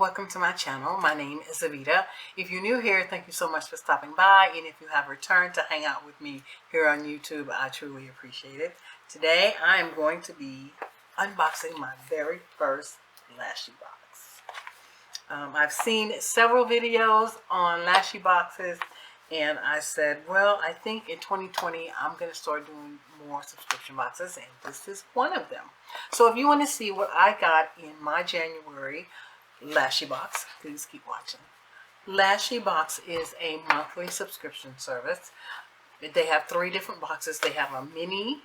welcome to my channel. My name is Avita. If you're new here, thank you so much for stopping by, and if you have returned to hang out with me here on YouTube, I truly appreciate it. Today I am going to be unboxing my very first lashy box. I've seen several videos on lashy boxes, and I said, well, I think in 2020 I'm going to start doing more subscription boxes, and this is one of them. So if you want to see what I got in my January lashy box, please keep watching. Lashy box is a monthly subscription service. They have 3 different boxes. They have a mini,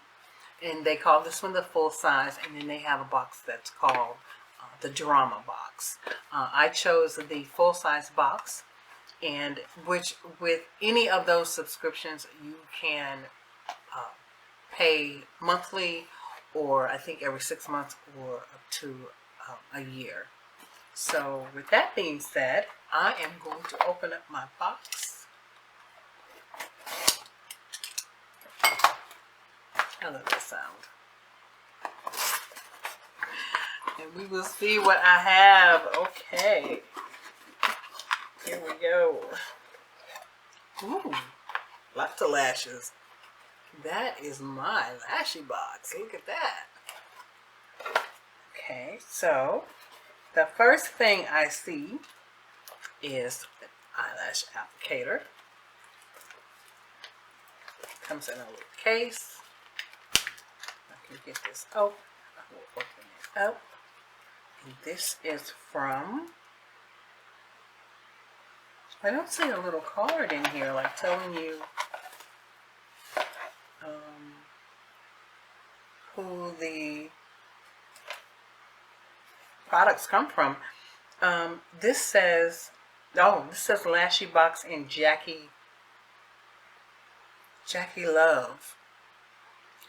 and they call this one the full size, and then they have a box that's called the drama box. I chose the full size box, and which with any of those subscriptions you can pay monthly, or I think every 6 months, or up to a year. So with that being said, I am going to open up my box. I love that sound. And we will see what I have. Okay. Here we go. Ooh, lots of lashes. That is my lashy box. Look at that. Okay, so the first thing I see is an eyelash applicator. Comes in a little case. I can get this open. I will open it up. And this is from, I don't see a little card in here like telling you who the products come from. This says, this says Lashy Box and Jackie Love.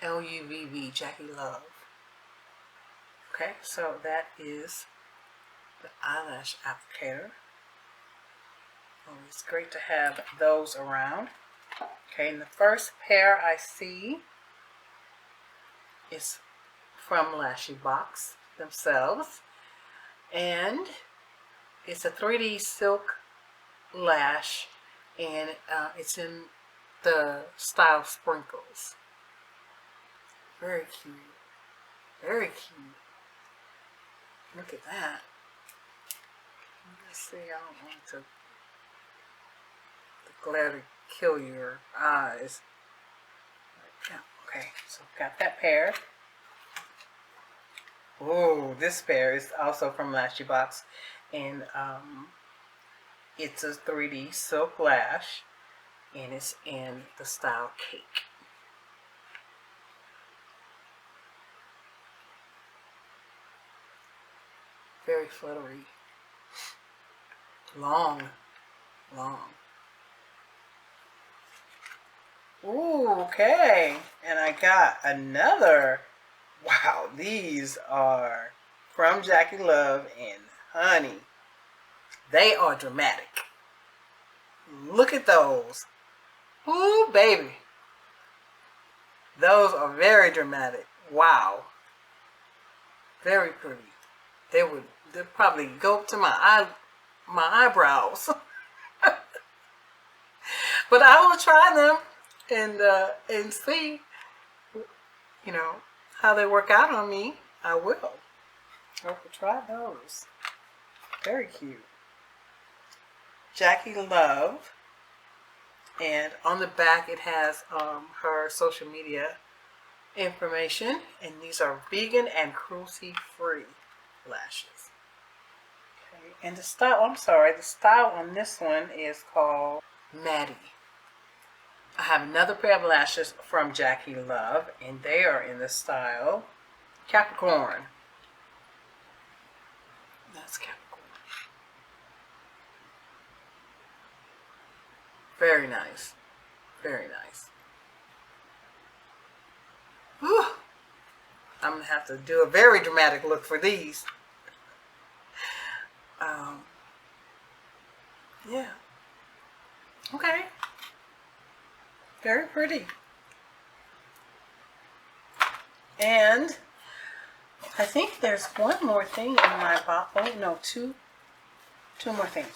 L-U-V-V, Jackie Love. Okay, so that is the eyelash applicator. Oh, it's great to have those around. Okay, and the first pair I see is from Lashy Box themselves. And it's a 3D Silk Lash, and it's in the style Sprinkles. Very cute. Very cute. Look at that. Let's see, I don't want the glare to kill your eyes. Yeah, okay, so got that pair. Oh, this pair is also from Lashy Box, and it's a 3D Silk Lash, and it's in the style Cake. Very fluttery. Long. Ooh, okay. And I got another. Wow, these are from Jackie Love, and honey, they are dramatic. Look at those. Ooh, baby. Those are very dramatic. Wow. Very pretty. They'd probably go up to my eyebrows. But I will try them and see, you know, how they work out on me. I will try those. Very cute. Jackie Love. And on the back it has her social media information. And these are vegan and cruelty-free lashes. Okay. And the style, the style on this one is called Maddie. I have another pair of lashes from Jackie Love, and they are in the style Capricorn. That's Capricorn. Very nice. Very nice. Whew. I'm going to have to do a very dramatic look for these. Yeah. Okay. Very pretty. And I think there's one more thing in my box. Oh, no, 2 two more things.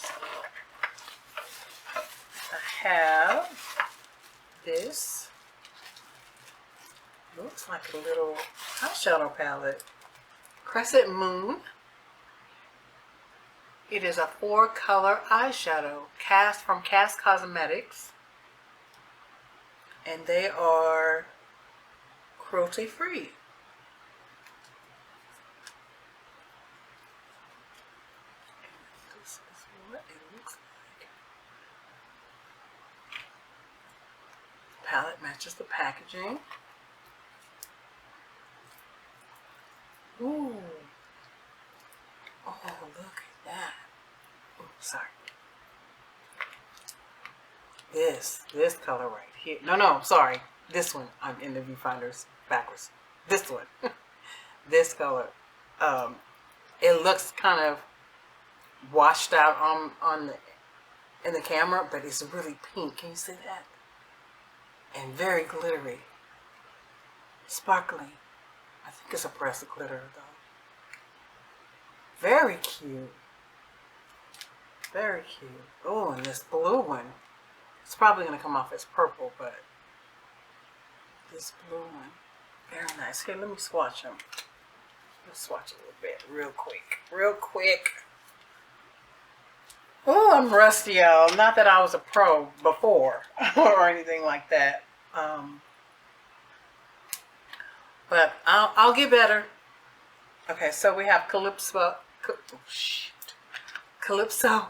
I have this. Looks like a little eyeshadow palette. Crescent Moon. It is a 4-color eyeshadow from Cast Cosmetics. And they are cruelty free. This is what it looks like. Palette matches the packaging. Ooh. Oh, look at that. Oh, sorry. This color right here. No, sorry. This one. I'm in the viewfinders backwards. This one. This color. It looks kind of washed out in the camera, but it's really pink. Can you see that? And very glittery. Sparkly. I think it's a pressed glitter though. Very cute. Very cute. Oh, and this blue one. It's probably going to come off as purple, but this blue one. Very nice. Here, let me swatch them. Let's swatch a little bit real quick. Real quick. Oh, I'm rusty, y'all. Not that I was a pro before or anything like that. But I'll get better. Okay, so we have Calypso. Oh, shoot. Calypso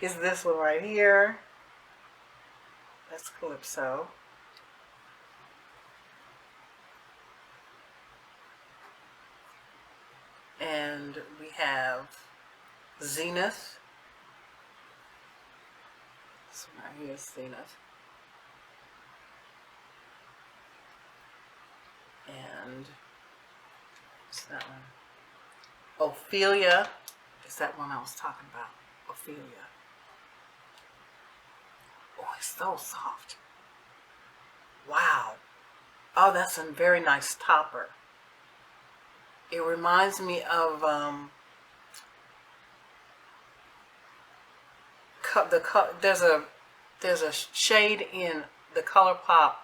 is this one right here. That's Calypso. And we have Zenith. This one right here is Zenith. And what's that one? Ophelia is that one I was talking about. Ophelia. Oh, it's so soft. Wow. Oh, that's a very nice topper. It reminds me of there's a shade in the ColourPop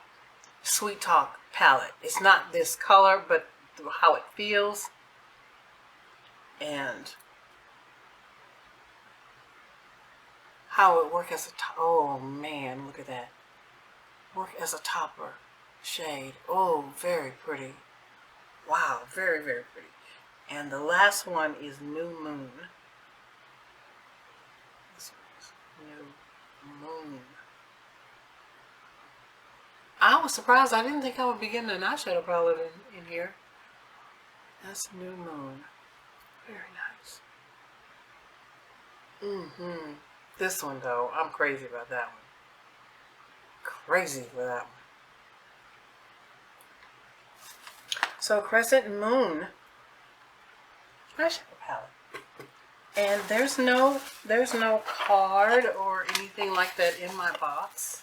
Sweet Talk palette. It's not this color, but how it feels. And how it works as a top. Oh man, look at that. Work as a topper shade. Oh, very pretty. Wow, very, very pretty. And the last one is New Moon. This one is New Moon. I was surprised. I didn't think I would be getting an eyeshadow palette in here. That's New Moon. Very nice. This one, though, I'm crazy about that one. Crazy for that one. So, Crescent Moon eyeshadow palette. And there's no card or anything like that in my box.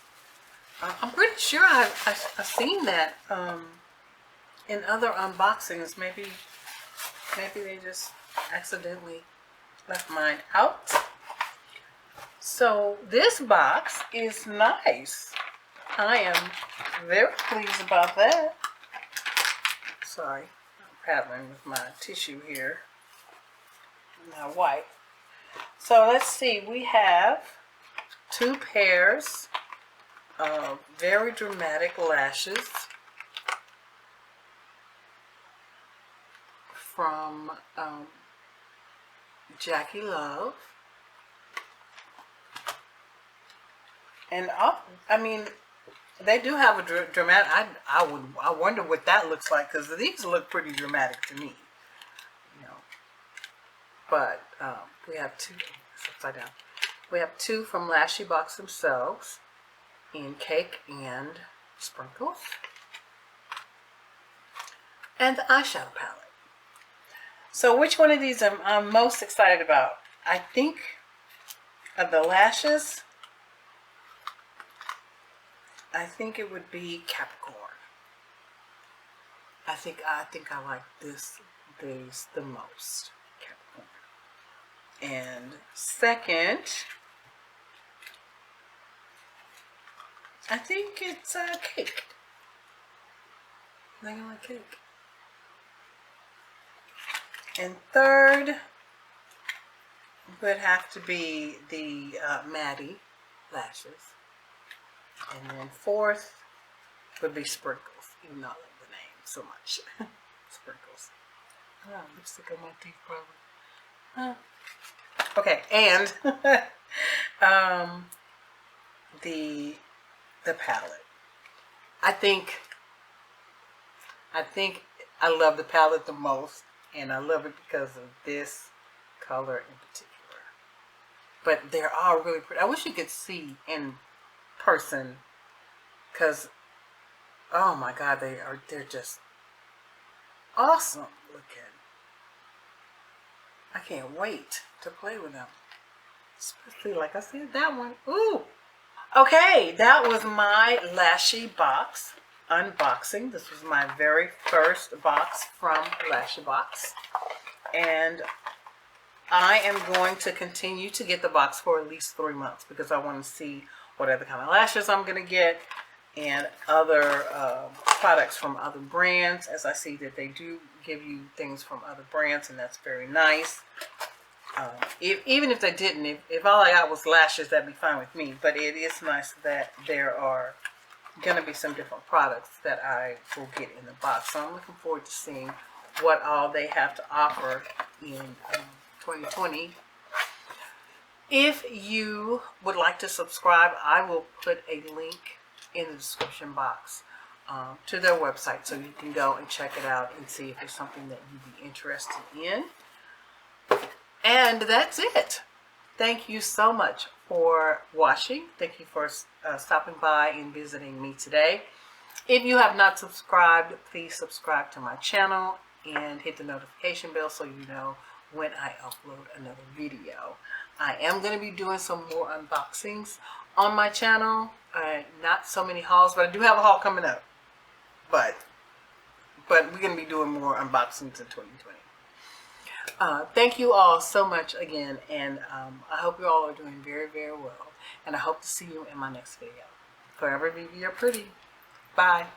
I'm pretty sure I've seen that in other unboxings. Maybe they just accidentally left mine out. So this box is nice. I am very pleased about that. Sorry, I'm paddling with my tissue here. My wipe. So let's see. We have 2 pairs of very dramatic lashes from Jackie Love. And I mean, they do have a dramatic. I wonder what that looks like, because these look pretty dramatic to me, you know. But we have 2. It's upside down. We have 2 from LASHYBOX themselves in Cake and Sprinkles, and the eyeshadow palette. So which one of these I'm most excited about? I think of the lashes. I think it would be Capricorn. I think I like these the most. Capricorn. And second, I think it's cake. I think I like cake. And third would have to be the Maddie lashes. And then fourth would be Sprinkles, even though I love the name so much. Sprinkles. Oh, lipstick on my teeth probably. Okay, and the palette. I think I love the palette the most, and I love it because of this color in particular. But they're all really pretty. I wish you could see in person, because oh my god, they're just awesome looking. I can't wait to play with them, especially like I said, that one. Ooh. Okay, that was my LASHYBOX unboxing. This was my very first box from LASHYBOX, and I am going to continue to get the box for at least 3 months because I want to see what other kind of lashes I'm going to get and other products from other brands, as I see that they do give you things from other brands, and that's very nice. Even if they didn't, if all I got was lashes, that'd be fine with me. But it is nice that there are going to be some different products that I will get in the box. So I'm looking forward to seeing what all they have to offer in 2020. If you would like to subscribe, I will put a link in the description box to their website, so you can go and check it out and see if it's something that you'd be interested in. And that's it. Thank you so much for watching. Thank you for stopping by and visiting me today. If you have not subscribed, please subscribe to my channel and hit the notification bell so you know when I upload another video. I am going to be doing some more unboxings on my channel. Not so many hauls, but I do have a haul coming up. But we're going to be doing more unboxings in 2020. Thank you all so much again, and I hope you all are doing very, very well. And I hope to see you in my next video. Forever be your pretty. Bye.